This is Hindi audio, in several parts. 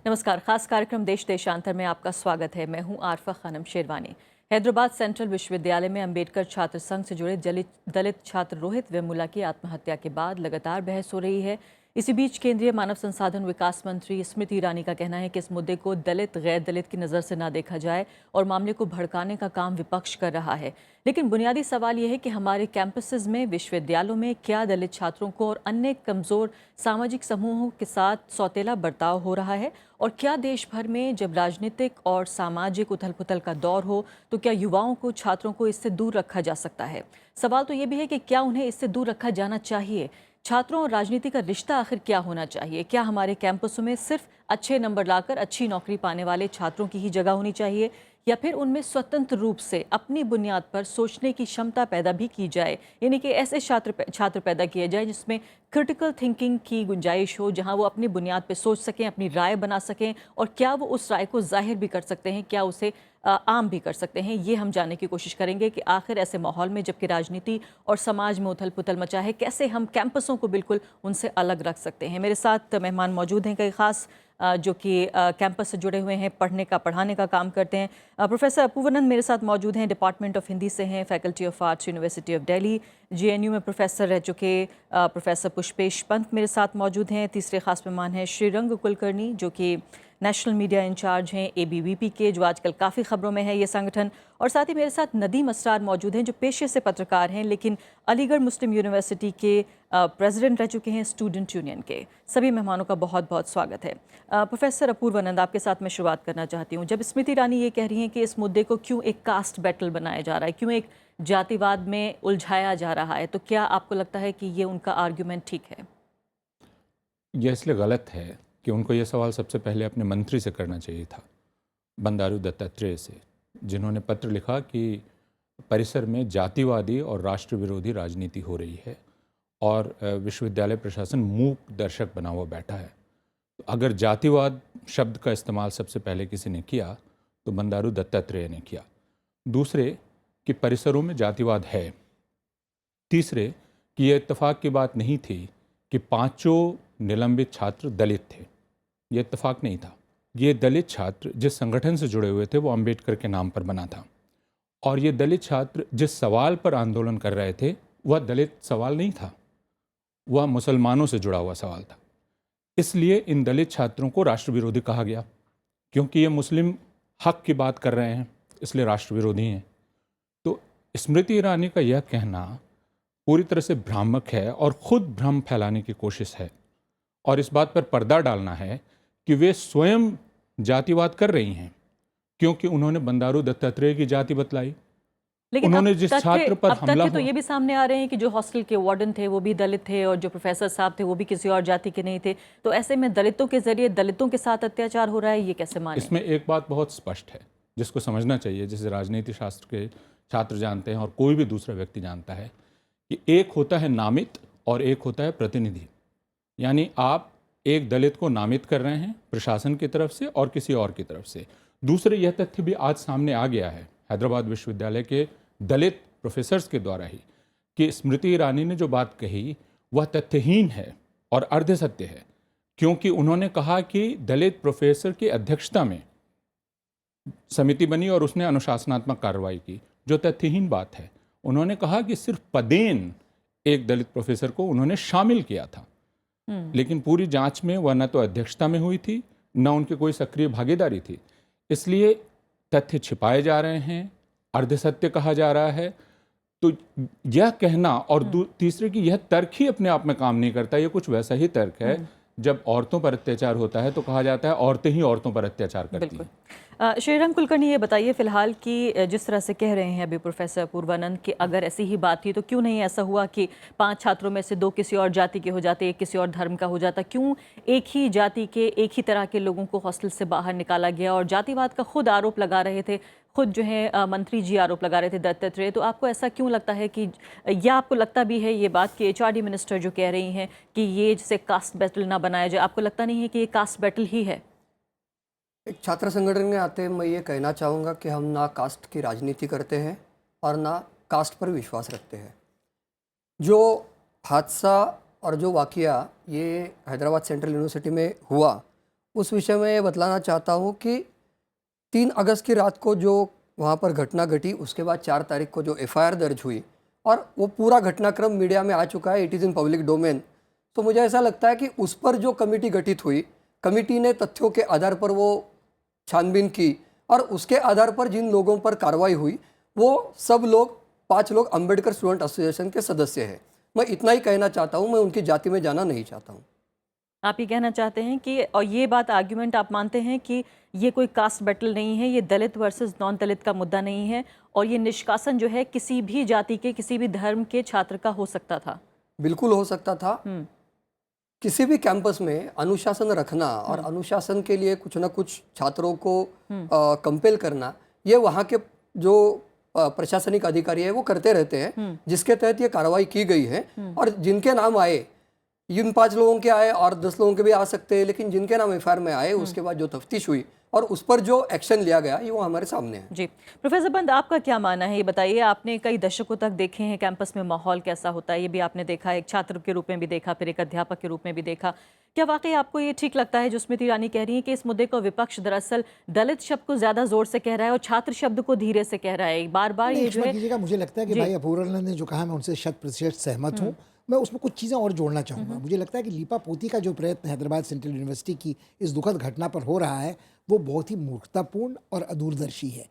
नमस्कार। खास कार्यक्रम देश देशांतर में आपका स्वागत है। मैं हूं आरफा खानम शेरवानी। हैदराबाद सेंट्रल विश्वविद्यालय में अंबेडकर छात्र संघ से जुड़े दलित छात्र रोहित वेमुला की आत्महत्या के बाद लगातार बहस हो रही है। इसी बीच केंद्रीय मानव संसाधन विकास मंत्री स्मृति ईरानी का कहना है कि इस मुद्दे को दलित गैर दलित की नज़र से ना देखा जाए और मामले को भड़काने का काम विपक्ष कर रहा है। लेकिन बुनियादी सवाल यह है कि हमारे कैंपसेस में, विश्वविद्यालयों में क्या दलित छात्रों को और अन्य कमज़ोर सामाजिक समूहों के साथ सौतेला बर्ताव हो रहा है? और क्या देश भर में जब राजनीतिक और सामाजिक उथल पुथल का दौर हो तो क्या युवाओं को, छात्रों को इससे दूर रखा जा सकता है? सवाल तो ये भी है कि क्या उन्हें इससे दूर रखा जाना चाहिए? छात्रों और राजनीति का रिश्ता आखिर क्या होना चाहिए? क्या हमारे कैंपसों में सिर्फ अच्छे नंबर लाकर अच्छी नौकरी पाने वाले छात्रों की ही जगह होनी चाहिए, या फिर उनमें स्वतंत्र रूप से अपनी बुनियाद पर सोचने की क्षमता पैदा भी की जाए? यानी कि ऐसे छात्र पैदा किए जाए जिसमें क्रिटिकल थिंकिंग की गुंजाइश हो, जहां वो अपनी बुनियाद पर सोच सकें, अपनी राय बना सकें, और क्या वो उस राय को जाहिर भी कर सकते हैं, क्या उसे आम भी कर सकते हैं? ये हम जानने की कोशिश करेंगे कि आखिर ऐसे माहौल में जबकि राजनीति और समाज में उथल पुथल मचा है, कैसे हम कैंपसों को बिल्कुल उनसे अलग रख सकते हैं। मेरे साथ मेहमान मौजूद हैं कई खास जो कि कैंपस से जुड़े हुए हैं, पढ़ाने का काम करते हैं। प्रोफेसर अपूर्वानंद मेरे साथ मौजूद हैं, डिपार्टमेंट ऑफ हिंदी से हैं, faculty of arts, university of Delhi. JNU में प्रोफेसर रह चुके प्रोफेसर पुष्पेश पंत मेरे साथ मौजूद हैं। तीसरे खास मेहमान हैं श्रीरंग कुलकर्णी, जो कि नेशनल मीडिया इंचार्ज हैं एबीवीपी के, जो आजकल काफ़ी खबरों में है ये संगठन। और साथ ही मेरे साथ नदीम असरार मौजूद हैं, जो पेशे से पत्रकार हैं लेकिन अलीगढ़ मुस्लिम यूनिवर्सिटी के प्रेसिडेंट रह चुके हैं स्टूडेंट यूनियन के। सभी मेहमानों का बहुत बहुत स्वागत है। प्रोफेसर अपूर्वानंद, आपके साथ मैं शुरुआत करना चाहती हूँ। जब स्मृति ईरानी ये कह रही हैं कि इस मुद्दे को क्यों एक कास्ट बैटल बनाया जा रहा है, क्यों एक जातिवाद में उलझाया जा रहा है, तो क्या आपको लगता है कि ये उनका आर्ग्यूमेंट ठीक है? यह इसलिए गलत है कि उनको ये सवाल सबसे पहले अपने मंत्री से करना चाहिए था, बंडारू दत्तात्रेय से, जिन्होंने पत्र लिखा कि परिसर में जातिवादी और राष्ट्र विरोधी राजनीति हो रही है और विश्वविद्यालय प्रशासन मूक दर्शक बना हुआ बैठा है। तो अगर जातिवाद शब्द का इस्तेमाल सबसे पहले किसी ने किया तो बंडारू दत्तात्रेय ने किया। दूसरे, कि परिसरों में जातिवाद है। तीसरे, कि यह इत्तेफाक की बात नहीं थी कि पांचों निलंबित छात्र दलित थे। ये इत्तेफाक नहीं था। ये दलित छात्र जिस संगठन से जुड़े हुए थे वो अंबेडकर के नाम पर बना था, और ये दलित छात्र जिस सवाल पर आंदोलन कर रहे थे वह दलित सवाल नहीं था, वह मुसलमानों से जुड़ा हुआ सवाल था। इसलिए इन दलित छात्रों को राष्ट्र विरोधी कहा गया, क्योंकि ये मुस्लिम हक की बात कर रहे हैं, इसलिए राष्ट्र विरोधी हैं। तो स्मृति ईरानी का यह कहना पूरी तरह से भ्रामक है और खुद भ्रम फैलाने की कोशिश है, और इस बात पर पर्दा डालना है कि वे स्वयं जातिवाद कर रही हैं, क्योंकि उन्होंने बंडारू दत्तात्रेय की जाति बतलाई। लेकिन उन्होंने जिस छात्र पर अब हमला तथ्य तो हुआ, ये भी सामने आ रहे हैं कि जो हॉस्टल के वार्डन थे वो भी दलित थे, और जो प्रोफेसर साहब थे वो भी किसी और जाति के नहीं थे। तो ऐसे में दलितों के जरिए दलितों के साथ अत्याचार हो रहा है, ये कैसे माने? इसमें एक बात बहुत स्पष्ट है जिसको समझना चाहिए, जिसे राजनीति शास्त्र के छात्र जानते हैं और कोई भी दूसरा व्यक्ति जानता है, कि एक होता है नामित और एक होता है प्रतिनिधि। यानी आप एक दलित को नामित कर रहे हैं प्रशासन की तरफ से और किसी और की तरफ से। दूसरे, यह तथ्य भी आज सामने आ गया है हैदराबाद विश्वविद्यालय के दलित प्रोफेसर्स के द्वारा ही, कि स्मृति ईरानी ने जो बात कही वह तथ्यहीन है और अर्ध सत्य है, क्योंकि उन्होंने कहा कि दलित प्रोफेसर की अध्यक्षता में समिति बनी और उसने अनुशासनात्मक कार्रवाई की, जो तथ्यहीन बात है। उन्होंने कहा कि सिर्फ पदेन एक दलित प्रोफेसर को उन्होंने शामिल किया था, लेकिन पूरी जांच में वह न तो अध्यक्षता में हुई थी, न उनकी कोई सक्रिय भागीदारी थी। इसलिए तथ्य छिपाए जा रहे हैं, अर्धसत्य कहा जा रहा है। तो यह कहना, और तीसरे की यह तर्क ही अपने आप में काम नहीं करता। यह कुछ वैसा ही तर्क है जब औरतों पर अत्याचार होता है तो कहा जाता है औरतें ही औरतों पर अत्याचार करती हैं। श्रीरंग कुलकर्णी, ये बताइए फिलहाल कि जिस तरह से कह रहे हैं अभी प्रोफेसर अपूर्वानंद कि अगर ऐसी ही बात थी तो क्यों नहीं ऐसा हुआ कि 5 छात्रों में से 2 किसी और जाति के हो जाते, एक किसी और धर्म का हो जाता? क्यों एक ही जाति के, एक ही तरह के लोगों को हॉस्टल से बाहर निकाला गया? और जातिवाद का खुद आरोप लगा रहे थे, खुद जो है मंत्री जी आरोप लगा रहे थे दत्तात्रेय। तो आपको ऐसा क्यों लगता है कि, या आपको लगता भी है ये बात कि एचआरडी मिनिस्टर जो कह रही हैं कि ये जिसे कास्ट बैटल ना बनाया जाए, आपको लगता नहीं है कि ये कास्ट बैटल ही है? एक छात्र संगठन में आते मैं ये कहना चाहूँगा कि हम ना कास्ट की राजनीति करते हैं और ना कास्ट पर विश्वास रखते हैं। जो हादसा और जो वाक़या ये हैदराबाद सेंट्रल यूनिवर्सिटी में हुआ, उस विषय में ये बतलाना चाहता हूँ कि 3 अगस्त की रात को जो वहाँ पर घटना घटी, उसके बाद 4 तारीख को जो एफआईआर दर्ज हुई और वो पूरा घटनाक्रम मीडिया में आ चुका है, it is in public domain. तो मुझे ऐसा लगता है कि उस पर जो कमेटी गठित हुई, कमेटी ने तथ्यों के आधार पर वो छानबीन की और उसके आधार पर जिन लोगों पर कार्रवाई हुई वो सब लोग 5 लोग अंबेडकर स्टूडेंट एसोसिएशन के सदस्य हैं। मैं इतना ही कहना चाहता हूँ, मैं उनकी जाति में जाना नहीं चाहता हूँ। आप ये कहना चाहते हैं कि, और ये बात आर्ग्यूमेंट आप मानते हैं कि ये कोई कास्ट बैटल नहीं है, ये दलित वर्सेस नॉन दलित का मुद्दा नहीं है और ये निष्कासन जो है किसी भी जाति के, किसी भी धर्म के छात्र का हो सकता था? बिल्कुल हो सकता था। किसी भी कैंपस में अनुशासन रखना और अनुशासन के लिए कुछ ना कुछ छात्रों को कंपेल करना, ये वहाँ के जो प्रशासनिक अधिकारी है वो करते रहते हैं, जिसके तहत ये कार्रवाई की गई है। और जिनके नाम आए, इन 5 लोगों के आए और 10 लोगों के भी आ सकते हैं, लेकिन जिनके नाम एफआईआर में आए उसके बाद जो तफ्तीश हुई और उस पर जो एक्शन लिया गया ये वो हमारे सामने है। जी, प्रोफेसर पंत, आपका क्या मानना है, ये बताइए। आपने कई दशकों तक देखे हैं कैंपस में माहौल कैसा होता है, ये भी आपने देखा, एक छात्र के रूप में भी देखा, फिर एक अध्यापक के रूप में भी देखा। क्या वाकई आपको ये ठीक लगता है जो स्मृति ईरानी कह रही है कि इस मुद्दे को विपक्ष दरअसल दलित शब्द को ज्यादा जोर से कह रहा है और छात्र शब्द को धीरे से कह रहा है? बार बार ये जो है, मुझे लगता है कि भाई अपूर्व ने जो कहा मैं उनसे 100% सहमत हूँ। मैं उसमें कुछ चीज़ें और जोड़ना चाहूँगा। मुझे लगता है कि लीपापोती का जो प्रयत्न हैदराबाद सेंट्रल यूनिवर्सिटी की इस दुखद घटना पर हो रहा है वो बहुत ही मूर्खतापूर्ण और अदूरदर्शी है,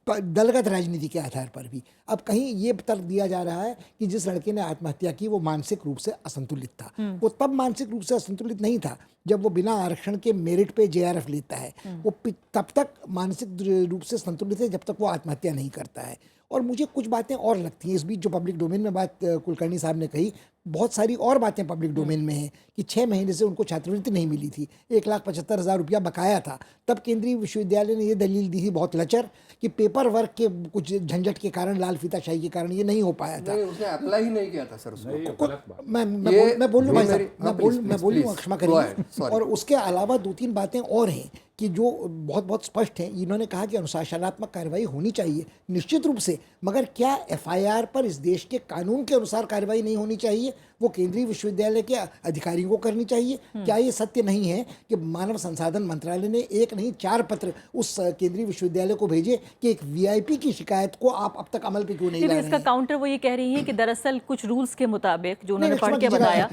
दलगत राजनीति के आधार पर भी। अब कहीं ये तर्क दिया जा रहा है कि जिस लड़के ने आत्महत्या की वो मानसिक रूप से असंतुलित था। वो तब मानसिक रूप से असंतुलित नहीं था जब वो बिना आरक्षण के मेरिट पे जेआरएफ लेता है। वो तब तक मानसिक रूप से संतुलित है जब तक वो आत्महत्या नहीं करता है। और मुझे कुछ बातें और लगती हैं इस बीच जो पब्लिक डोमेन में बात कुलकर्णी साहब ने कही, बहुत सारी और बातें पब्लिक डोमेन में हैं कि 6 महीने से उनको छात्रवृत्ति नहीं मिली थी, 1,75,000 रुपया बकाया था। तब केंद्रीय विश्वविद्यालय ने ये दलील दी थी बहुत लचर कि पेपर वर्क के कुछ झंझट के कारण, लाल फीताशाही के कारण ये नहीं हो पाया था। उसने अप्लाई ही नहीं किया था सर उसको। मैं बोल लूँ, क्षमा करिए। और उसके अलावा 2-3 बातें और हैं कि जो बहुत स्पष्ट हैं। इन्होंने कहा कि अनुशासनात्मक कार्रवाई होनी चाहिए, निश्चित रूप से, मगर क्या एफआईआर पर इस देश के कानून के अनुसार कार्रवाई नहीं होनी चाहिए? वो केंद्रीय विश्वविद्यालय के अधिकारियों को करनी चाहिए। क्या ये सत्य नहीं है कि मानव संसाधन मंत्रालय ने 1 नहीं 4 पत्र उस केंद्रीय विश्वविद्यालय को भेजे कि एक वीआईपी की शिकायत को आप अब तक अमल पे क्यों नहीं ला रहे हैं? इसका काउंटर वो ये कह रही है कि दरअसल कुछ रूल्स के मुताबिक जो उन्होंने पढ़ के बताया,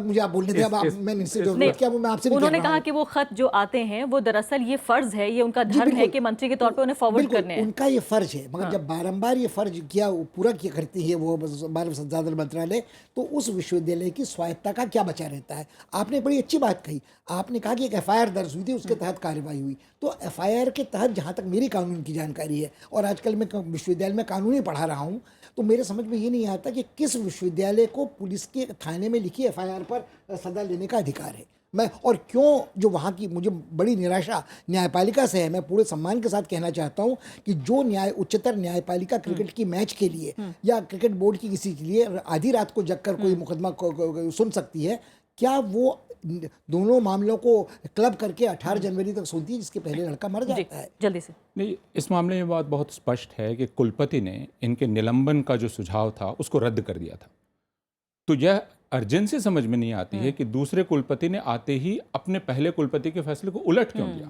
मुझे आप बोलने दें, उन्होंने कहा कि वो खत जो आते हैं वो दरअसल ये फर्ज है, ये उनका धर्म है कि मंत्री के तौर पे उन्हें फॉरवर्ड करने हैं। उनका ये फर्ज है, मगर जब बारंबार ये फर्ज किया पूरा किया करती है वो मानव संसाधन मंत्रालय, तो उस विश्वविद्यालय की स्वायत्ता का क्या बचा रहता है? आपने बड़ी अच्छी बात कही, आपने कहा कि एक एफआईआर दर्ज हुई थी, उसके तहत कार्रवाई हुई। तो एफआईआर के तहत जहाँ तक मेरी कानून की जानकारी है, और आजकल मैं विश्वविद्यालय में कानून ही पढ़ा रहा हूँ, तो मेरे समझ में ये नहीं आता कि किस विश्वविद्यालय को पुलिस के थाने में लिखी एफआईआर पर सजा लेने का अधिकार है। मैं और क्यों जो वहाँ की, मुझे बड़ी निराशा न्यायपालिका से है। मैं पूरे सम्मान के साथ कहना चाहता हूँ कि जो उच्चतर न्यायपालिका क्रिकेट की मैच के लिए या क्रिकेट बोर्ड की किसी के लिए आधी रात को जगकर कोई मुकदमा को सुन सकती है, क्या वो दोनों मामलों को क्लब करके 18 जनवरी तक सुनती है जिसके पहले लड़का मर जाता है? जल्दी से नहीं, इस मामले में बात बहुत स्पष्ट है कि कुलपति ने इनके निलंबन का जो सुझाव था उसको रद्द कर दिया था। तो यह अर्जेंसी समझ में नहीं आती है कि दूसरे कुलपति ने आते ही अपने पहले कुलपति के फैसले को उलट क्यों दिया।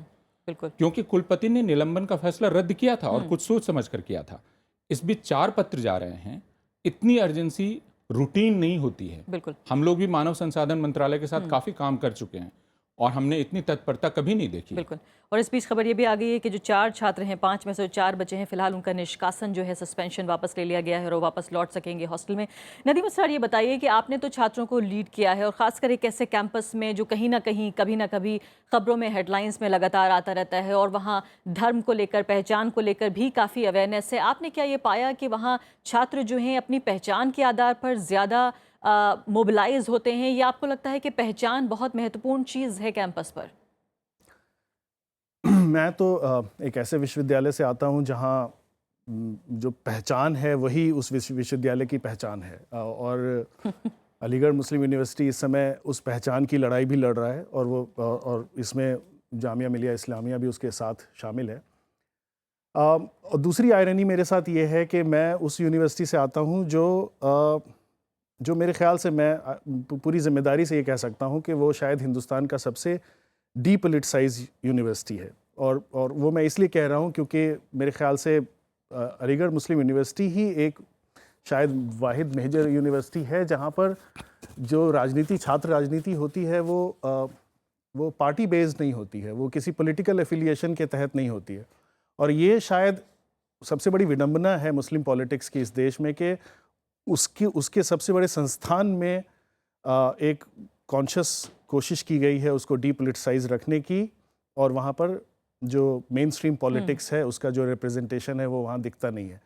बिल्कुल, क्योंकि कुलपति ने निलंबन का फैसला रद्द किया था और कुछ सोच समझ कर किया था। इस बीच 4 पत्र जा रहे हैं, इतनी अर्जेंसी रूटीन नहीं होती है। बिल्कुल, हम लोग भी मानव संसाधन मंत्रालय के साथ काफ़ी काम कर चुके हैं और हमने इतनी तत्परता कभी नहीं देखी। बिल्कुल। और इस बीच खबर ये भी आ गई है कि जो 4 छात्र हैं, 5 में से 4 बचे हैं, फिलहाल उनका निष्कासन जो है, सस्पेंशन वापस ले लिया गया है और वो वापस लौट सकेंगे हॉस्टल में। नदीम सर, ये बताइए कि आपने तो छात्रों को लीड किया है और खासकर एक ऐसे कैंपस में जो कहीं ना कहीं कभी ना कभी खबरों में, हेडलाइंस में लगातार आता रहता है और वहाँ धर्म को लेकर, पहचान को लेकर भी काफ़ी अवेयरनेस है। आपने क्या ये पाया कि वहाँ छात्र जो हैं अपनी पहचान के आधार पर ज़्यादा मोबिलाइज होते हैं, या आपको लगता है कि पहचान बहुत महत्वपूर्ण चीज़ है कैंपस पर? मैं तो एक ऐसे विश्वविद्यालय से आता हूं जहां जो पहचान है वही उस विश्वविद्यालय की पहचान है, और अलीगढ़ मुस्लिम यूनिवर्सिटी इस समय उस पहचान की लड़ाई भी लड़ रहा है, और इसमें जामिया मिलिया इस्लामिया भी उसके साथ शामिल है। और दूसरी आयरनी मेरे साथ ये है कि मैं उस यूनिवर्सिटी से आता हूं जो मेरे ख्याल से, मैं पूरी जिम्मेदारी से ये कह सकता हूं कि वो शायद हिंदुस्तान का सबसे डीपोलिटिसाइज यूनिवर्सिटी है। और वो मैं इसलिए कह रहा हूँ क्योंकि मेरे ख्याल से अलीगढ़ मुस्लिम यूनिवर्सिटी ही एक शायद वाहिद मेजर यूनिवर्सिटी है जहाँ पर जो राजनीति, छात्र राजनीति होती है वो पार्टी बेस्ड नहीं होती है, वो किसी पॉलिटिकल एफिलिएशन के तहत नहीं होती है। और ये शायद सबसे बड़ी विडंबना है मुस्लिम पॉलिटिक्स की इस देश में कि उसके सबसे बड़े संस्थान में एक कॉन्शियस कोशिश की गई है उसको डीपोलिटिसाइज रखने की, और वहाँ पर जो मेन स्ट्रीम पॉलिटिक्स है उसका जो रिप्रेजेंटेशन है वो वहाँ दिखता नहीं है।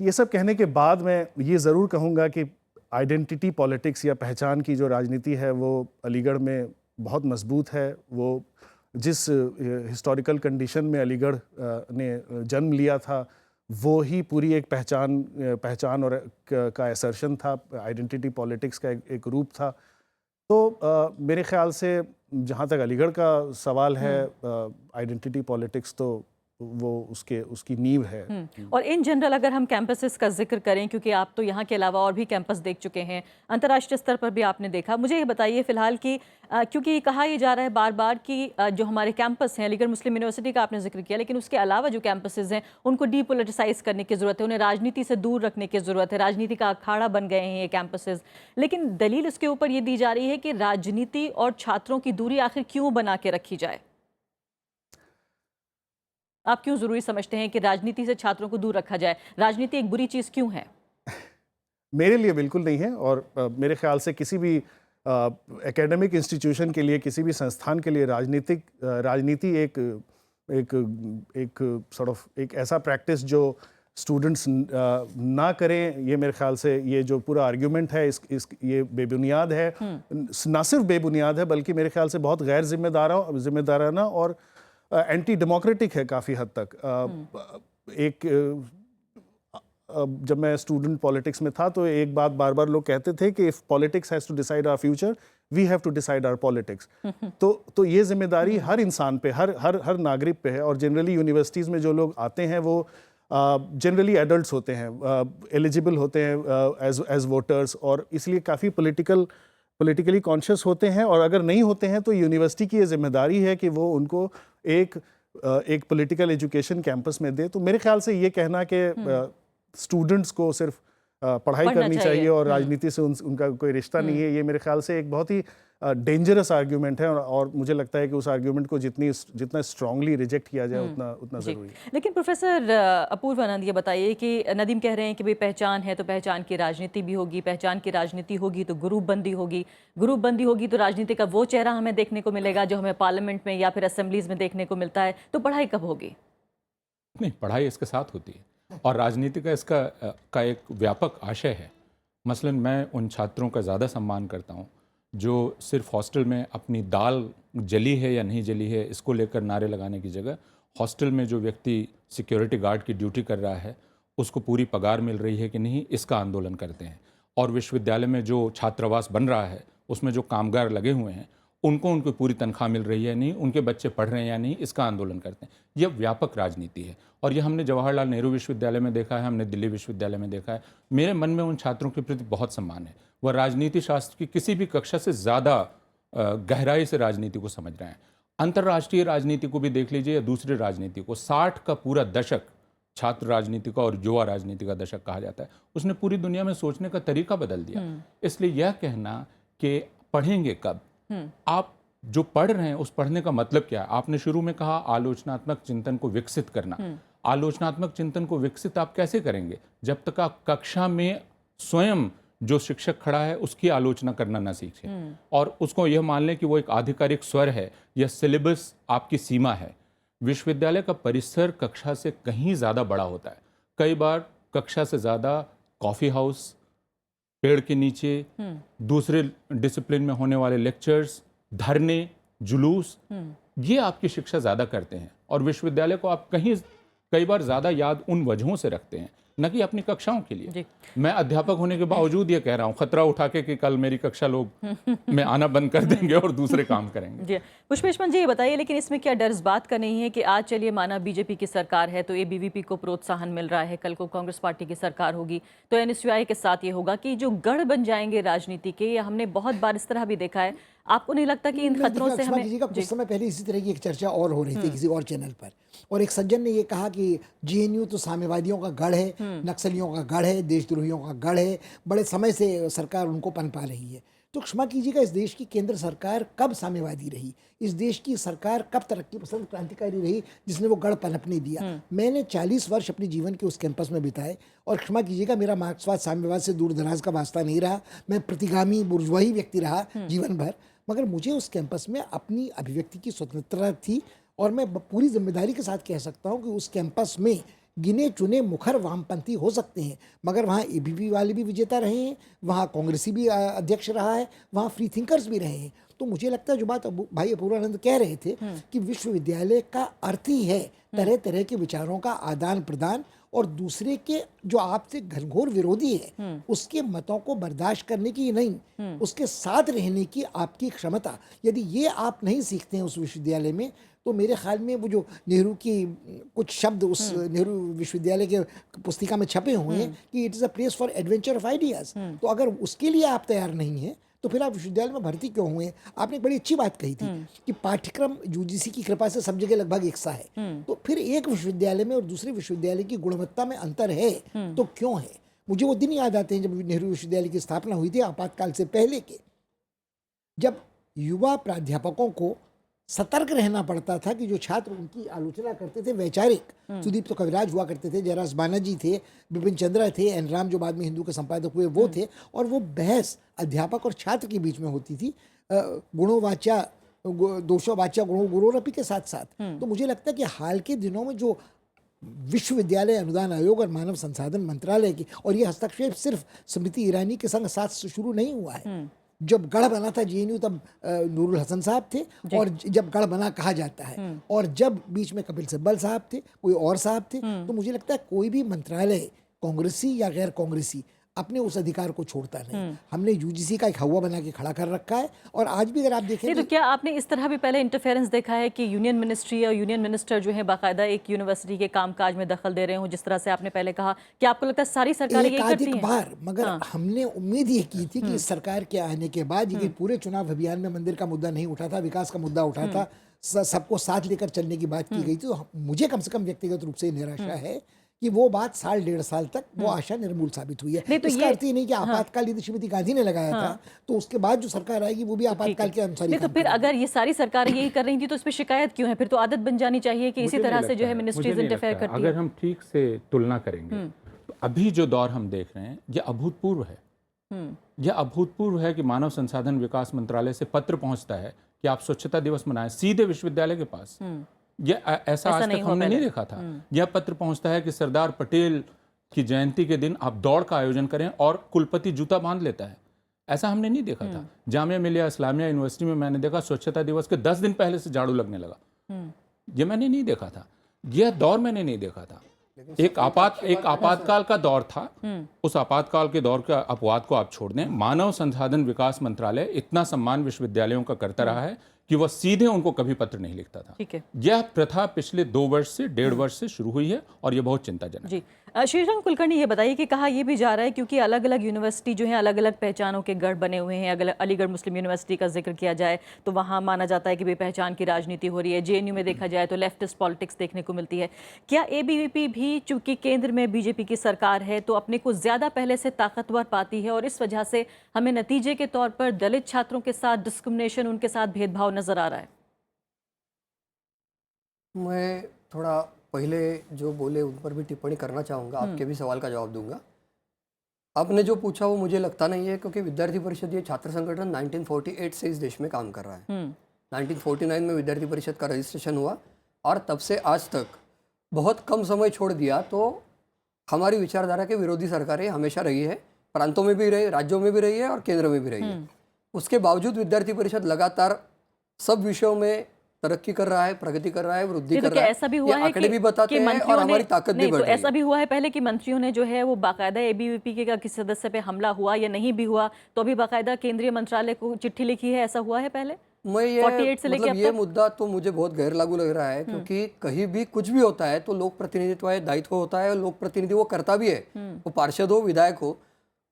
ये सब कहने के बाद मैं ये ज़रूर कहूँगा कि आइडेंटिटी पॉलिटिक्स या पहचान की जो राजनीति है वो अलीगढ़ में बहुत मजबूत है। वो जिस हिस्टोरिकल कंडीशन में अलीगढ़ ने जन्म लिया था वो ही पूरी एक पहचान और का असर्शन था, आइडेंटिटी पॉलिटिक्स का एक रूप था। तो मेरे ख्याल से जहाँ तक अलीगढ़ का सवाल है, आइडेंटिटी पॉलिटिक्स तो वो उसकी नींव है। और इन जनरल अगर हम कैंपसेस का जिक्र करें, क्योंकि आप तो यहाँ के अलावा और भी कैंपस देख चुके हैं, अंतर्राष्ट्रीय स्तर पर भी आपने देखा, मुझे ये बताइए फिलहाल कि क्योंकि कहा यह जा रहा है बार बार कि जो हमारे कैंपस हैं, अलीगढ़ मुस्लिम यूनिवर्सिटी का आपने जिक्र किया, लेकिन उसके अलावा जो कैंपसेस हैं उनको डीपोलिटिसाइज करने की ज़रूरत है, उन्हें राजनीति से दूर रखने की ज़रूरत है, राजनीति का अखाड़ा बन गए हैं ये कैंपसेस। लेकिन दलील इसके ऊपर ये दी जा रही है कि राजनीति और छात्रों की दूरी आखिर क्यों बना के रखी जाए? आप क्यों जरूरी समझते हैं कि राजनीति से छात्रों को दूर रखा जाए? राजनीति एक बुरी चीज क्यों है? मेरे लिए बिल्कुल नहीं है। और मेरे ख्याल से किसी भी एकेडमिक इंस्टीट्यूशन के लिए, किसी भी संस्थान के लिए राजनीति एक सॉर्ट ऑफ एक ऐसा प्रैक्टिस जो स्टूडेंट्स ना करें, ये मेरे ख्याल से ये जो पूरा आर्ग्यूमेंट है ये बेबुनियाद है। ना सिर्फ बेबुनियाद है बल्कि मेरे ख्याल से बहुत गैर जिम्मेदाराना और एंटी डेमोक्रेटिक है काफ़ी हद तक। जब मैं स्टूडेंट पॉलिटिक्स में था तो एक बात बार बार लोग कहते थे कि if politics has to decide our future, we have to decide our politics. तो ये जिम्मेदारी हर इंसान पे, हर नागरिक पे है। और जनरली यूनिवर्सिटीज़ में जो लोग आते हैं वो जनरली एडल्ट्स होते हैं, एलिजिबल होते हैं एज वोटर्स, और इसलिए काफ़ी पॉलिटिकली कॉन्शियस होते हैं। और अगर नहीं होते हैं तो यूनिवर्सिटी की ये जिम्मेदारी है कि वो उनको एक पॉलिटिकल एजुकेशन कैंपस में दे। तो मेरे ख्याल से ये कहना कि स्टूडेंट्स को सिर्फ पढ़ाई करनी चाहिए और राजनीति से उनका कोई रिश्ता नहीं है, ये मेरे ख्याल से एक बहुत ही डेंजरस आर्ग्यूमेंट है। और मुझे लगता है कि उस आर्ग्यूमेंट को जितना स्ट्रांगली रिजेक्ट किया जाए उतना ज़रूरी है। लेकिन प्रोफेसर अपूर्व आनंद, ये बताइए कि नदीम कह रहे हैं कि भाई पहचान है तो पहचान की राजनीति भी होगी, पहचान की राजनीति होगी तो ग्रुपबंदी होगी, ग्रुपबंदी होगी तो राजनीति का वो चेहरा हमें देखने को मिलेगा जो हमें पार्लियामेंट में या फिर असेंबलीज में देखने को मिलता है। तो पढ़ाई कब होगी? नहीं, पढ़ाई इसके साथ होती है और राजनीति का इसका एक व्यापक आशय है। मसलन मैं उन छात्रों का ज़्यादा सम्मान करता हूँ जो सिर्फ हॉस्टल में अपनी दाल जली है या नहीं जली है इसको लेकर नारे लगाने की जगह हॉस्टल में जो व्यक्ति सिक्योरिटी गार्ड की ड्यूटी कर रहा है उसको पूरी पगार मिल रही है कि नहीं, इसका आंदोलन करते हैं। और विश्वविद्यालय में जो छात्रावास बन रहा है उसमें जो कामगार लगे हुए हैं उनको पूरी तनख्वाह मिल रही है नहीं, उनके बच्चे पढ़ रहे हैं या नहीं, इसका आंदोलन करते हैं। यह व्यापक राजनीति है और ये हमने जवाहरलाल नेहरू विश्वविद्यालय में देखा है, हमने दिल्ली विश्वविद्यालय में देखा है। मेरे मन में उन छात्रों के प्रति बहुत सम्मान है। वह राजनीति शास्त्र की किसी भी कक्षा से ज़्यादा गहराई से राजनीति को समझ रहे हैं। अंतर्राष्ट्रीय राजनीति को भी देख लीजिए या दूसरी राजनीति को, 60 का पूरा दशक छात्र राजनीति का और युवा राजनीति का दशक कहा जाता है। उसने पूरी दुनिया में सोचने का तरीका बदल दिया। इसलिए यह कहना कि पढ़ेंगे कब, आप जो पढ़ रहे हैं उस पढ़ने का मतलब क्या है? आपने शुरू में कहा आलोचनात्मक चिंतन को विकसित करना। आलोचनात्मक चिंतन को विकसित आप कैसे करेंगे जब तक आप कक्षा में स्वयं जो शिक्षक खड़ा है उसकी आलोचना करना ना सीखें और उसको यह मान लें कि वो एक आधिकारिक स्वर है या सिलेबस आपकी सीमा है। विश्वविद्यालय का परिसर कक्षा से कहीं ज़्यादा बड़ा होता है। कई बार कक्षा से ज़्यादा कॉफ़ी हाउस, पेड़ के नीचे, दूसरे डिसिप्लिन में होने वाले लेक्चर्स, धरने, जुलूस, ये आपकी शिक्षा ज़्यादा करते हैं। और विश्वविद्यालय को आप कई बार ज़्यादा याद उन वजहों से रखते हैं न कि अपनी कक्षाओं के लिए। जी। मैं अध्यापक होने के बावजूद ये कह रहा हूँ, खतरा उठा के कि कल मेरी कक्षा लोग में आना बंद कर देंगे और दूसरे काम करेंगे। जी पुष्पेश्वर जी, ये बताइए, लेकिन इसमें क्या डर इस बात का नहीं है कि आज चलिए माना बीजेपी की सरकार है तो एबीवीपी को प्रोत्साहन मिल रहा है, कल को कांग्रेस पार्टी की सरकार होगी तो एनएसयूआई के साथ ये होगा कि जो गढ़ बन जाएंगे राजनीति के, या हमने बहुत बार इस तरह भी देखा है। आपको नहीं लगता कि इन खतरों से हमें कुछ समय पहले इसी तरह की एक चर्चा और हो रही थी किसी और चैनल पर, और एक सज्जन ने ये कहा कि जेएनयू तो साम्यवादियों का गढ़ है, नक्सलियों का गढ़ है, देशद्रोहियों का गढ़ है, बड़े समय से सरकार उनको पनपा रही है। तो क्षमा कीजिएगा, इस देश की केंद्र सरकार कब साम्यवादी रही? इस देश की सरकार कब तरक्की पसंद क्रांतिकारी रही जिसने वो गढ़ पनपने दिया? मैंने 40 वर्ष अपने जीवन के उस कैंपस में बिताए, और क्षमा कीजिएगा मेरा मार्क्सवाद साम्यवाद से दूर दराज का वास्ता नहीं रहा, मैं प्रतिगामी बुर्जुआही व्यक्ति रहा जीवन भर, मगर मुझे उस कैंपस में अपनी अभिव्यक्ति की स्वतंत्रता थी, और मैं पूरी जिम्मेदारी के साथ कह सकता हूँ कि उस कैंपस में गिने चुने मुखर वामपंथी हो सकते हैं, मगर वहाँ एबीवी वाले भी विजेता रहे हैं, वहाँ कांग्रेसी भी अध्यक्ष रहा है, वहाँ फ्री थिंकर्स भी रहे हैं। तो मुझे लगता है जो बात भाई अपूर्वानंद कह रहे थे कि विश्वविद्यालय का अर्थ ही है तरह तरह के विचारों का आदान प्रदान, और दूसरे के जो आपसे घनघोर विरोधी है उसके मतों को बर्दाश्त करने की नहीं, उसके साथ रहने की आपकी क्षमता। यदि ये आप नहीं सीखते हैं उस विश्वविद्यालय में, तो मेरे ख्याल में वो जो नेहरू की कुछ शब्द उस नेहरू विश्वविद्यालय के पुस्तिका में छपे हुए हैं कि it is a place for adventure of ideas, तो अगर उसके लिए आप तैयार नहीं हैं तो फिर आप विश्वविद्यालय में भर्ती क्यों हुए? आपने एक बड़ी अच्छी बात कही थी कि पाठ्यक्रम यूजीसी की कृपा से सब जगह लगभग एक सा है, तो फिर एक विश्वविद्यालय में और दूसरे विश्वविद्यालय की गुणवत्ता में अंतर है तो क्यों है? मुझे वो दिन याद आते हैं जब नेहरू विश्वविद्यालय की स्थापना हुई थी, आपातकाल से पहले के, जब युवा प्राध्यापकों को सतर्क रहना पड़ता था कि जो छात्र उनकी आलोचना करते थे वैचारिक, सुदीप तो कविराज हुआ करते थे, जयराज बानाजी थे, बिपिन चंद्रा थे, एन राम जो बाद में हिंदू के संपादक हुए वो थे, और वो बहस अध्यापक और छात्र के बीच में होती थी गुणोवाचा दोषोवाचा गुणो गुरोरपि के साथ साथ। तो मुझे लगता है कि हाल के दिनों में जो विश्वविद्यालय अनुदान आयोग और मानव संसाधन मंत्रालय की, और ये हस्तक्षेप सिर्फ स्मृति ईरानी के संग साथ से शुरू नहीं हुआ है, जब गढ़ बना था जेएनयू तब नूरुल हसन साहब थे, और जब गढ़ बना कहा जाता है, और जब बीच में कपिल सिब्बल साहब थे, कोई और साहब थे, तो मुझे लगता है कोई भी मंत्रालय कांग्रेसी या गैर कांग्रेसी अपने उस अधिकार को छोड़ता नहीं। हमने यूजीसी का एक हवा बना के खड़ा कर रखा है, और आज भी अगर आप देखें तो क्या आपने इस तरह भी पहले इंटरफेरेंस देखा है कि यूनियन मिनिस्ट्री और यूनियन मिनिस्टर जो है बाकायदा एक यूनिवर्सिटी के कामकाज में दखल दे रहे हो, जिस तरह से आपने पहले कहा कि आपको लगता है सारी सरकारें यही करती हैं? बार, मगर हमने उम्मीद ये की थी कि इस सरकार के आने के बाद ये पूरे चुनाव अभियान में मंदिर का मुद्दा नहीं उठा था, विकास का मुद्दा उठा था, सबको साथ लेकर चलने की बात की गई थी। तो मुझे कम से कम व्यक्तिगत रूप से निराशा है कि वो बात साल डेढ़ साल तक वो आशा निर्मूल साबित हुई है। तो इसका अर्थ ही नहीं कि आपातकाल यदि श्रीमती गांधी ने लगाया था तो उसके बाद जो सरकार आएगी वो भी आपातकाल के अनुसार ही तो फिर अगर ये सारी सरकारें यही कर रही थी तो इस पर शिकायत क्यों है? फिर तो आदत बन जानी चाहिए कि इसी तरह से जो है मिनिस्ट्रीज इंटरफेयर करती है। अगर हम ठीक से तुलना करेंगे तो अभी जो दौर हम देख रहे हैं ये अभूतपूर्व है। यह अभूतपूर्व है कि मानव संसाधन विकास मंत्रालय से पत्र पहुंचता है कि आप स्वच्छता दिवस मनाएं, सीधे विश्वविद्यालय के पास। ऐसा आज तक हमने नहीं देखा था। यह पत्र पहुंचता है कि सरदार पटेल की जयंती के दिन आप दौड़ का आयोजन करें, और कुलपति जूता बांध लेता है। ऐसा हमने नहीं देखा था। जामिया मिलिया इस्लामिया यूनिवर्सिटी में मैंने देखा स्वच्छता दिवस के 10 दिन पहले से झाड़ू लगने लगा। यह मैंने नहीं देखा था, यह दौर मैंने नहीं देखा था। एक आपातकाल का दौर था। उस आपातकाल के दौर का अपवाद को आप छोड़ दें, मानव संसाधन विकास मंत्रालय इतना सम्मान विश्वविद्यालयों का करता रहा है कि वह सीधे उनको कभी पत्र नहीं लिखता था। ठीक है। यह प्रथा पिछले 2 वर्ष से 1.5 वर्ष से शुरू हुई है, और यह बहुत चिंताजनक है। जी श्रीरंग कुलकर्णी, ये बताइए कि कहा यह भी जा रहा है क्योंकि अलग अलग यूनिवर्सिटी जो है अलग अलग पहचानों के गढ़ बने हुए हैं। अगर अलीगढ़ मुस्लिम यूनिवर्सिटी का जिक्र किया जाए तो वहाँ माना जाता है कि बेपहचान की राजनीति हो रही है। जेएनयू में देखा जाए तो लेफ्टिस्ट पॉलिटिक्स देखने को मिलती है। क्या एबीवीपी भी चूंकि केंद्र में बीजेपी की सरकार है तो अपने को ज्यादा पहले से ताकतवर पाती है, और इस वजह से हमें नतीजे के तौर पर दलित छात्रों के साथ डिस्क्रिमिनेशन, उनके साथ भेदभाव नजर आ रहा है? मैं थोड़ा पहले जो बोले उन पर भी टिप्पणी करना चाहूँगा, आपके भी सवाल का जवाब दूंगा। आपने जो पूछा वो मुझे लगता नहीं है, क्योंकि विद्यार्थी परिषद ये छात्र संगठन 1948 से इस देश में काम कर रहा है। 1949 में विद्यार्थी परिषद का रजिस्ट्रेशन हुआ, और तब से आज तक बहुत कम समय छोड़ दिया तो हमारी विचारधारा के विरोधी सरकारें हमेशा रही है, प्रांतों में भी रही, राज्यों में भी रही है और केंद्र में भी रही है। उसके बावजूद विद्यार्थी परिषद लगातार सब विषयों में तरक्की कर रहा है, प्रगति कर रहा है, वृद्धि नहीं, तो कर क्या रहा है। ऐसा भी ये हुआ है आंकड़े भी बताते हैं और मंत्रियों ने हमारी ताकत भी नहीं बढ़ तो रही ऐसा है। भी हुआ है पहले कि मंत्रियों ने जो है वो बाकायदा एबीवीपी के किसी सदस्य पे हमला हुआ या नहीं भी हुआ तो अभी बाकायदा केंद्रीय मंत्रालय को चिट्ठी लिखी है, ऐसा हुआ है पहले मैं ये 48 से लेके मतलब अब ये तक? मुद्दा तो मुझे बहुत गैर लागू लग रहा है, क्योंकि कहीं भी कुछ भी होता है तो लोक प्रतिनिधित्व है, दायित्व होता है, और लोक प्रतिनिधि वो करता भी है। वो पार्षद हो, विधायक हो,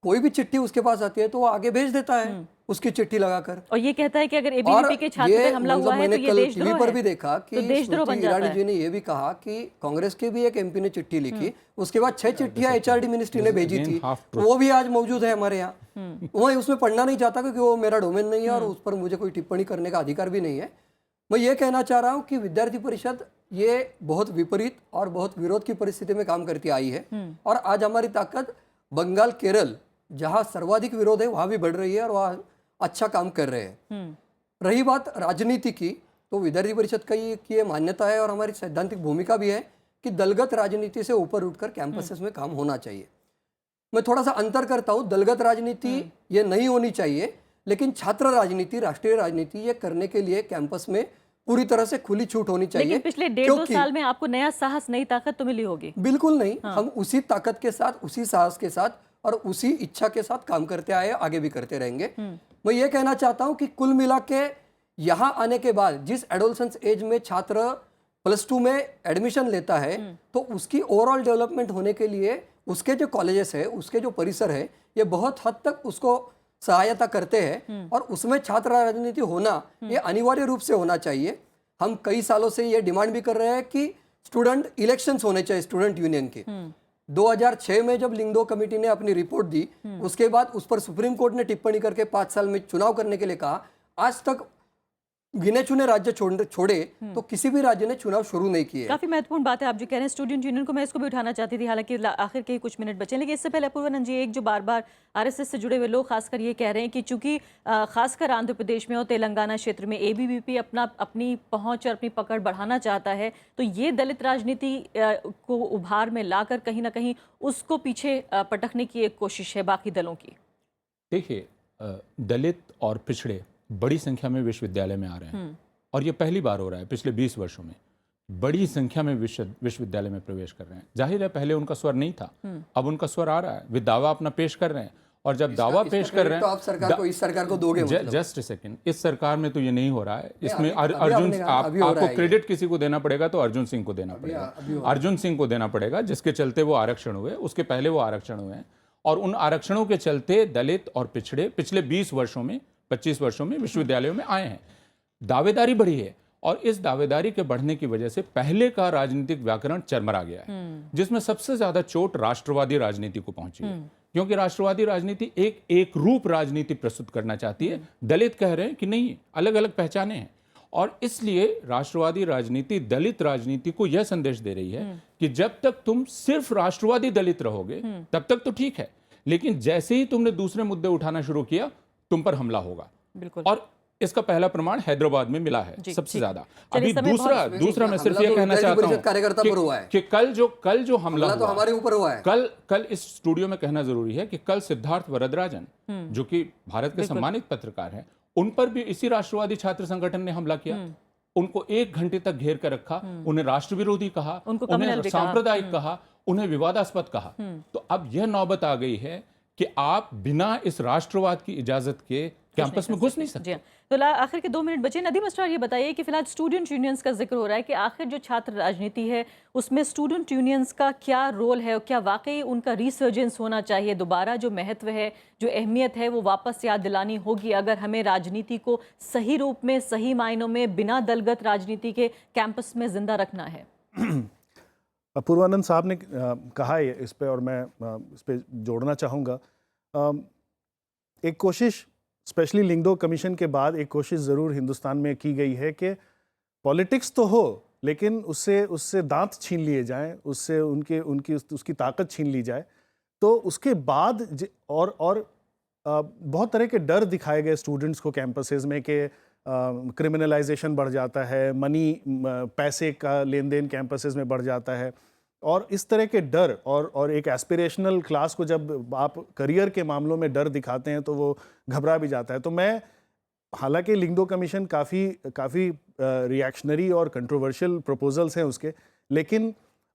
कोई भी चिट्ठी उसके पास आती है तो वो आगे भेज देता है उसकी चिट्ठी लगाकर। और ये कहता है कि अगर और एबीवीपी के छात्र पे ये हमला मतलब हुआ है मैंने तो ये कल देशद्रोह टीवी पर है। भी देखा कि तो देशद्रोह बन स्मृति जाता ईरानी है। जी ने ये भी कहा कि कांग्रेस के भी एक एमपी ने चिट्ठी लिखी, उसके बाद 6 चिट्ठियां एचआरडी मिनिस्ट्री ने भेजी थी, वो भी आज मौजूद है हमारे यहाँ। मैं उसमें पढ़ना नहीं चाहता क्योंकि वो मेरा डोमेन नहीं है और उस पर मुझे कोई टिप्पणी करने का अधिकार भी नहीं है। मैं ये कहना चाह रहा हूँ कि विद्यार्थी परिषद ये बहुत विपरीत और बहुत विरोध की परिस्थिति में काम करती आई है, और आज हमारी ताकत बंगाल, केरल जहाँ सर्वाधिक विरोध है वहाँ भी बढ़ रही है और वहाँ अच्छा काम कर रहे हैं। रही बात राजनीति की, तो विद्यार्थी परिषद का ये मान्यता है और हमारी सैद्धांतिक भूमिका भी है कि दलगत राजनीति से ऊपर उठकर कैंपसेस में काम होना चाहिए। मैं थोड़ा सा अंतर करता हूँ, दलगत राजनीति ये नहीं होनी चाहिए, लेकिन छात्र राजनीति, राष्ट्रीय राजनीति ये करने के लिए कैंपस में पूरी तरह से खुली छूट होनी चाहिए। लेकिन पिछले 1.5-2 साल में आपको नया साहस, नई ताकत तो मिली होगी। बिल्कुल नहीं, हम उसी ताकत के साथ, उसी साहस के साथ और उसी इच्छा के साथ काम करते आए, आगे भी करते रहेंगे। मैं ये कहना चाहता हूं कि कुल मिला के यहाँ आने के बाद जिस एडोलसेंस एज में छात्र +2 में एडमिशन लेता है, तो उसकी ओवरऑल डेवलपमेंट होने के लिए उसके जो कॉलेजेस है, उसके जो परिसर है, ये बहुत हद तक उसको सहायता करते हैं, और उसमें छात्र राजनीति होना ये अनिवार्य रूप से होना चाहिए। हम कई सालों से ये डिमांड भी कर रहे हैं कि स्टूडेंट इलेक्शंस होने चाहिए स्टूडेंट यूनियन के। 2006 में जब लिंगदो कमेटी ने अपनी रिपोर्ट दी, उसके बाद उस पर सुप्रीम कोर्ट ने टिप्पणी करके 5 साल में चुनाव करने के लिए कहा। आज तक गिने चुने राज्य छोड़े तो किसी भी राज्य ने चुनाव शुरू नहीं किए। काफी महत्वपूर्ण बात है आप जो कह रहे हैं स्टूडेंट यूनियन को, मैं इसको भी उठाना चाहती थी, हालांकि आखिर के ही कुछ मिनट बचे। लेकिन इससे पहले अपूर्वानंद जी, एक जो बार बार आरएसएस से जुड़े हुए लोग खासकर ये कह रहे हैं कि चूंकि खासकर आंध्र प्रदेश में और तेलंगाना क्षेत्र में एबीवीपी अपनी पहुंच और अपनी पकड़ बढ़ाना चाहता है, तो ये दलित राजनीति को उभार में लाकर कहीं ना कहीं उसको पीछे पटकने की एक कोशिश है बाकी दलों की। देखिए, दलित और पिछड़े बड़ी संख्या में विश्वविद्यालय में आ रहे हैं, और ये पहली बार हो रहा है पिछले 20 वर्षों में। बड़ी संख्या में विश्वविद्यालय में प्रवेश कर रहे हैं। जाहिर है पहले उनका स्वर नहीं था, अब उनका स्वर आ रहा है, वे दावा अपना पेश कर रहे हैं, और जब दावा पेश कर रहे हैं तो आप सरकार को, इस सरकार को दोगे मतलब? जस्ट ए सेकंड, इस सरकार में तो ये नहीं हो रहा है। इसमें अभी अर्जुन, आपने कहा, अभी हो रहा आपको है क्रेडिट किसी को देना पड़ेगा तो अर्जुन सिंह को देना पड़ेगा। अर्जुन सिंह को देना पड़ेगा, जिसके चलते वो आरक्षण हुए, उसके पहले वो आरक्षण हुए हैं, और उन आरक्षणों के चलते दलित और पिछड़े पिछले 20 वर्षों में, 25 वर्षों में विश्वविद्यालयों में आए हैं। दावेदारी बढ़ी है, और इस दावेदारी के बढ़ने की वजह से पहले का राजनीतिक व्याकरण चरमरा गया है, जिसमें सबसे ज्यादा चोट राष्ट्रवादी राजनीति को पहुंची है, क्योंकि राष्ट्रवादी राजनीति एक रूप राजनीति प्रस्तुत करना चाहती है। दलित कह रहे हैं कि नहीं, अलग अलग पहचाने हैं, और इसलिए राष्ट्रवादी राजनीति दलित राजनीति को यह संदेश दे रही है कि जब तक तुम सिर्फ राष्ट्रवादी दलित रहोगे तब तक तो ठीक है, लेकिन जैसे ही तुमने दूसरे मुद्दे उठाना शुरू किया, तुम पर हमला होगा। बिल्कुल। और इसका पहला प्रमाण हैदराबाद में मिला है सबसे ज्यादा। चलिए, अभी समय दूसरा मैं सिर्फ ये कहना चाहता हूँ कार्यकर्ता पर हुआ है कि कल जो हमला तो हुआ, हमारे ऊपर हुआ है। कल इस स्टूडियो में कहना जरूरी है कि कल सिद्धार्थ वरदराजन, जो कि भारत के सम्मानित पत्रकार हैं, उन पर भी इसी राष्ट्रवादी छात्र संगठन ने हमला किया। उनको 1 घंटे तक घेर कर रखा, उन्हें राष्ट्र विरोधी कहा, उन्हें सांप्रदायिक कहा, उन्हें विवादास्पद कहा। तो अब यह नौबत आ गई है कि आप बिना इस राष्ट्रवाद की इजाजत के कैंपस में घुस नहीं सकते। तो आखिर के 2 मिनट बचे। नदीम अस्रार, ये बताइए कि फिलहाल स्टूडेंट यूनियंस का जिक्र हो रहा है कि आखिर जो छात्र राजनीति है उसमें स्टूडेंट यूनियंस का क्या रोल है, और क्या वाकई उनका रिसर्जेंस होना चाहिए, दोबारा जो महत्व है, जो अहमियत है, वो वापस याद दिलानी होगी अगर हमें राजनीति को सही रूप में, सही मायनों में, बिना दलगत राजनीति के कैंपस में जिंदा रखना है। अपूर्वानंद साहब ने कहा है इस पे, और मैं इस पे जोड़ना चाहूँगा। एक कोशिश स्पेशली लिंगदो कमीशन के बाद एक कोशिश ज़रूर हिंदुस्तान में की गई है कि पॉलिटिक्स तो हो, लेकिन उससे दांत छीन लिए जाएं, उससे उसकी ताकत छीन ली जाए। तो उसके बाद बहुत तरह के डर दिखाए गए स्टूडेंट्स को कैंपसेस में कि क्रिमिनलाइजेशन बढ़ जाता है, पैसे का लेन देन कैंपसेस में बढ़ जाता है, और इस तरह के डर और एक एस्पिरेशनल क्लास को जब आप करियर के मामलों में डर दिखाते हैं तो वो घबरा भी जाता है। तो मैं हालांकि लिंगडो कमीशन काफ़ी रिएक्शनरी और कंट्रोवर्शियल प्रपोजल्स हैं उसके, लेकिन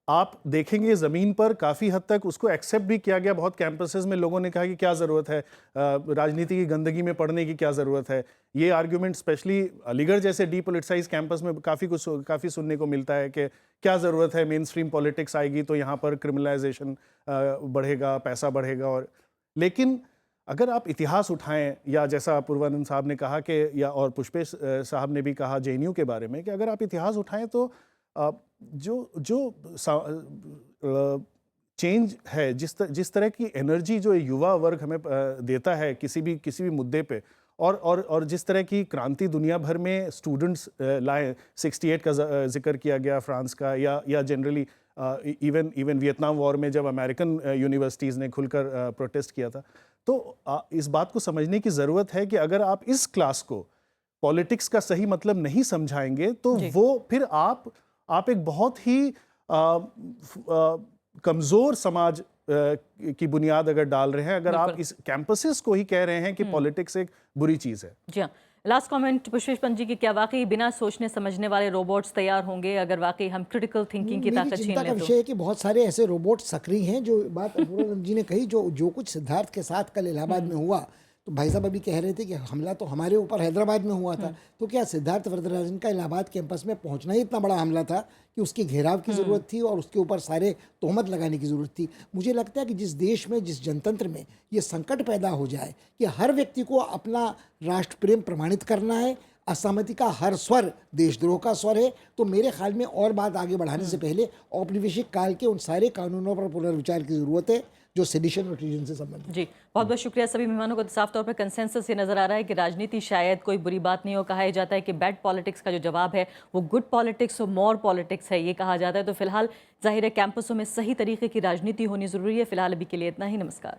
आप देखेंगे ज़मीन पर काफ़ी हद तक उसको एक्सेप्ट भी किया गया। बहुत कैंपसेस में लोगों ने कहा कि क्या ज़रूरत है राजनीति की गंदगी में पढ़ने की, क्या ज़रूरत है। ये आर्ग्यूमेंट स्पेशली अलीगढ़ जैसे डीपोलिटिसाइज कैंपस में काफ़ी सुनने को मिलता है कि क्या ज़रूरत है, मेन स्ट्रीम पॉलिटिक्स आएगी तो यहाँ पर क्रिमिनलाइजेशन बढ़ेगा, पैसा बढ़ेगा। और लेकिन अगर आप इतिहास उठाएं, या जैसा पूर्वानंद साहब ने कहा कि, या और पुष्पेश साहब ने भी कहा जेएनयू के बारे में, कि अगर आप इतिहास उठाएं तो जो चेंज है, जिस तरह की एनर्जी जो युवा वर्ग हमें देता है किसी भी मुद्दे पे, और जिस तरह की क्रांति दुनिया भर में स्टूडेंट्स लाए, 68 का जिक्र किया गया फ्रांस का, या जनरली इवन वियतनाम वॉर में जब अमेरिकन यूनिवर्सिटीज़ ने खुलकर प्रोटेस्ट किया था। तो इस बात को समझने की ज़रूरत है कि अगर आप इस क्लास को पॉलिटिक्स का सही मतलब नहीं समझाएंगे तो वो फिर आप एक बहुत ही कमज़ोर समाज की बुनियाद अगर डाल रहे हैं, अगर आप इस कैंपसेस को ही कह रहे हैं कि पॉलिटिक्स एक बुरी चीज़ है। जी हाँ, लास्ट कमेंट पुष्पेश पंत जी की, क्या वाकई बिना सोचने समझने वाले रोबोट्स तैयार होंगे अगर वाकई हम क्रिटिकल थिंकिंग की ताकत छीन चिंता का लें तो? विषय है कि बहुत सारे ऐसे रोबोट सक्रिय हैं। जो बात पूर्वानंद जी ने कही, जो कुछ सिद्धार्थ के साथ कल इलाहाबाद में हुआ, तो भाई साहब अभी कह रहे थे कि हमला तो हमारे ऊपर हैदराबाद में हुआ था, तो क्या सिद्धार्थ वरदराजन का इलाहाबाद कैंपस में पहुंचना ही इतना बड़ा हमला था कि उसके घेराव की ज़रूरत थी और उसके ऊपर सारे तोहमत लगाने की ज़रूरत थी? मुझे लगता है कि जिस देश में, जिस जनतंत्र में ये संकट पैदा हो जाए कि हर व्यक्ति को अपना राष्ट्र प्रेम प्रमाणित करना है, असहमति का हर स्वर देशद्रोह का स्वर है, तो मेरे ख्याल में और बात आगे बढ़ाने से पहले औपनिवेशिक काल के उन सारे कानूनों पर पुनर्विचार की ज़रूरत है जो सेडिशन और ट्रीजन से संबंधित। जी, बहुत बहुत शुक्रिया सभी मेहमानों को। साफ तौर पर कंसेंसस ये नजर आ रहा है कि राजनीति शायद कोई बुरी बात नहीं हो। कहा यह जाता है कि बैड पॉलिटिक्स का जो जवाब है वो गुड पॉलिटिक्स और मोर पॉलिटिक्स है, ये कहा जाता है। तो फिलहाल जाहिर है कैंपसों में सही तरीके की राजनीति होनी जरूरी है। फिलहाल अभी के लिए इतना ही। नमस्कार।